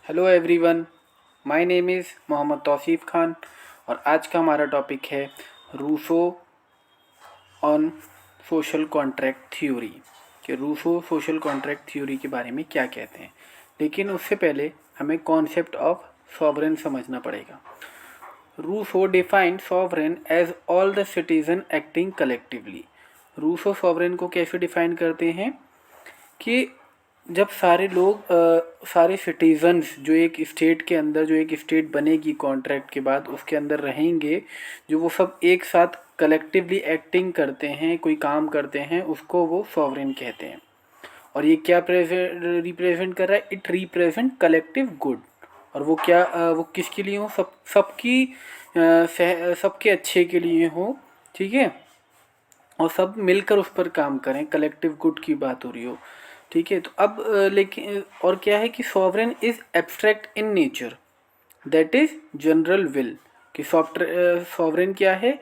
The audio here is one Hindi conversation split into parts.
Hello everyone, my name is Mohammad Tauseef Khan और आज का हमारा टॉपिक है Rousseau on social contract theory कि रूसो सोशल कॉन्ट्रैक्ट थ्योरी के बारे में क्या कहते हैं। लेकिन उससे पहले हमें कॉन्सेप्ट ऑफ सॉवरेन समझना पड़ेगा। Rousseau defined sovereign as all the citizen acting collectively. Rousseau sovereign को कैसे डिफाइन करते हैं कि जब सारे लोग सारे सिटीजन्स जो एक स्टेट के अंदर, जो एक स्टेट बनेगी कॉन्ट्रैक्ट के बाद, उसके अंदर रहेंगे, जो वो सब एक साथ कलेक्टिवली एक्टिंग करते हैं, कोई काम करते हैं, उसको वो सॉवरेन कहते हैं। और ये क्या रिप्रेजेंट कर रहा है? It represent collective good. और वो क्या वो किसके लिए हो? सबकी सबके अच्छे के लिए हो, ठीक है। और सब मिलकर उस पर काम करें, कलेक्टिव गुड की बात हो रही हो, ठीक है। तो अब लेकिन और क्या है कि sovereign is abstract in nature, that is general will. कि सॉवरेन क्या है?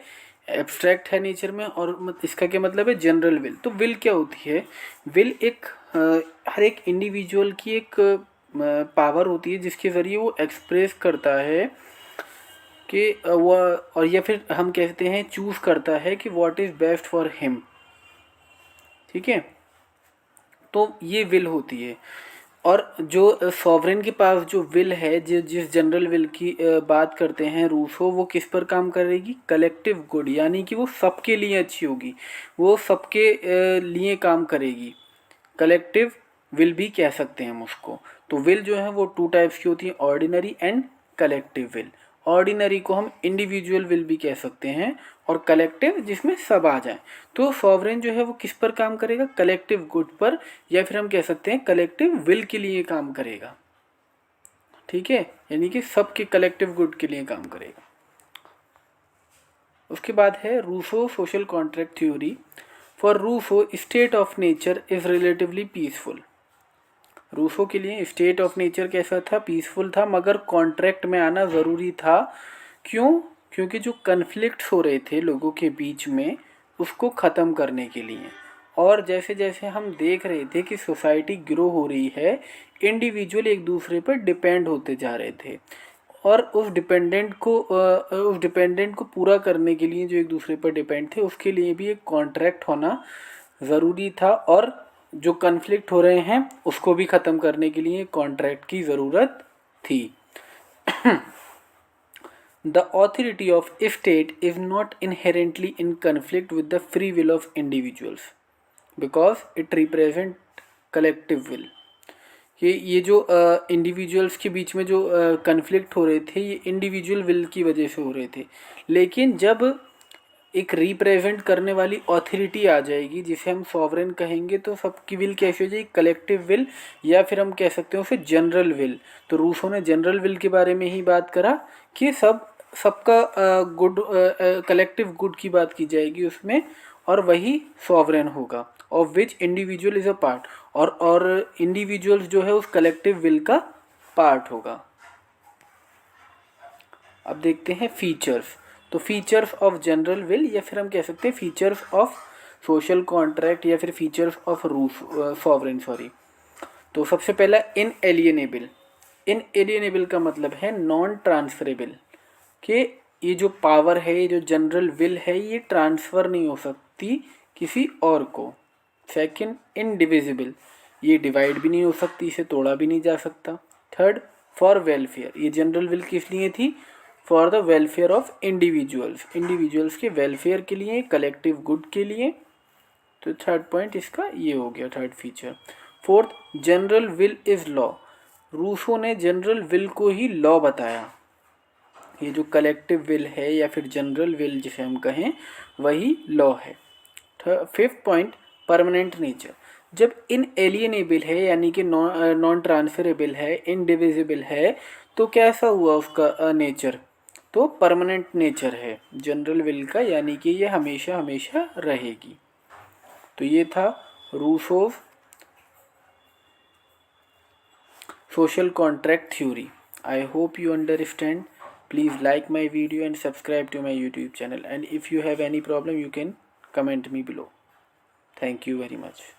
एब्स्ट्रैक्ट है नेचर में, और इसका क्या मतलब है? General will. तो विल क्या होती है? विल एक हर एक इंडिविजुअल की एक पावर होती है जिसके ज़रिए वो एक्सप्रेस करता है कि वह, और या फिर हम कहते हैं चूज़ करता है कि what is best for him, ठीक है। तो ये विल होती है। और जो सॉवरेन के पास जो विल है, जिस जनरल विल की बात करते हैं रूसो, वो किस पर काम करेगी? कलेक्टिव गुड, यानी कि वो सबके लिए अच्छी होगी, वो सबके लिए काम करेगी। कलेक्टिव विल भी कह सकते हैं हम उसको। तो विल जो है वो टू टाइप्स की होती है, ordinary and collective will. Ordinary को हम इंडिविजुअल विल भी कह सकते हैं, और कलेक्टिव जिसमें सब आ जाए। तो सॉवरेन जो है वो किस पर काम करेगा? कलेक्टिव गुड पर, या फिर हम कह सकते हैं कलेक्टिव विल के लिए काम करेगा, ठीक है। यानी कि सबके कलेक्टिव गुड के लिए काम करेगा। उसके बाद है Rousseau social contract theory. For Rousseau state of nature is relatively peaceful. Rousseau के लिए स्टेट ऑफ नेचर कैसा था? पीसफुल था, मगर कॉन्ट्रैक्ट में आना ज़रूरी था। क्यों? क्योंकि जो कन्फ्लिक्ट्स हो रहे थे लोगों के बीच में, उसको ख़त्म करने के लिए। और जैसे जैसे हम देख रहे थे कि सोसाइटी ग्रो हो रही है, इंडिविजुअल एक दूसरे पर डिपेंड होते जा रहे थे, और उस डिपेंडेंट को पूरा करने के लिए, जो एक दूसरे पर डिपेंड थे, उसके लिए भी एक कॉन्ट्रैक्ट होना ज़रूरी था। और जो कन्फ्लिक्ट हो रहे हैं उसको भी ख़त्म करने के लिए कॉन्ट्रैक्ट की ज़रूरत थी। The authority of state is not inherently in conflict with the free will of individuals, because it represent collective will. ये जो इंडिविजुअल्स के बीच में जो कन्फ्लिक्ट हो रहे थे, ये इंडिविजुअल विल की वजह से हो रहे थे। लेकिन जब एक रिप्रेजेंट करने वाली ऑथोरिटी आ जाएगी, जिसे हम सॉवरेन कहेंगे, तो सबकी विल कैसी हो जाएगी? कलेक्टिव विल, या फिर हम कह सकते हैं उसे जनरल विल। तो रूसो ने जनरल विल के बारे में ही बात करा कि सबका गुड, कलेक्टिव गुड की बात की जाएगी उसमें, और वही सॉवरेन होगा, of which individual is a part. और इंडिविजुअल्स जो है उस कलेक्टिव विल का पार्ट होगा। अब देखते हैं फीचर्स। तो फीचर्स ऑफ जनरल विल, या फिर हम कह सकते हैं फीचर्स ऑफ सोशल कॉन्ट्रैक्ट, या फिर फीचर्स ऑफ सॉवरेन, सॉरी। तो सबसे पहला इनएलिएनेबल। इनएलिएनेबल का मतलब है नॉन ट्रांसफरेबल, कि ये जो पावर है, ये जो जनरल विल है, ये ट्रांसफ़र नहीं हो सकती किसी और को। सेकंड, इनडिविजिबल, ये डिवाइड भी नहीं हो सकती, इसे तोड़ा भी नहीं जा सकता। थर्ड, फॉर वेलफेयर, ये जनरल विल किस लिए थी? For the welfare of individuals, individuals के वेलफेयर के लिए, कलेक्टिव गुड के लिए। तो थर्ड पॉइंट इसका ये हो गया, third feature. Fourth, general will is law. Rousseau ने जनरल विल को ही लॉ बताया। ये जो कलेक्टिव विल है, या फिर जनरल विल जिसे हम कहें, वही लॉ है। Fifth point, permanent nature. जब इनएलिएनेबल है, यानी कि नॉन ट्रांसफरेबल है, इनडिविजिबल है, तो कैसा हुआ उसका नेचर? तो परमानेंट नेचर है जनरल विल का, यानी कि ये हमेशा हमेशा रहेगी। तो ये था Rousseau's social contract theory. I hope you understand. Please like my video and subscribe to my YouTube channel. And if you have any problem, you can comment me below. Thank you very much.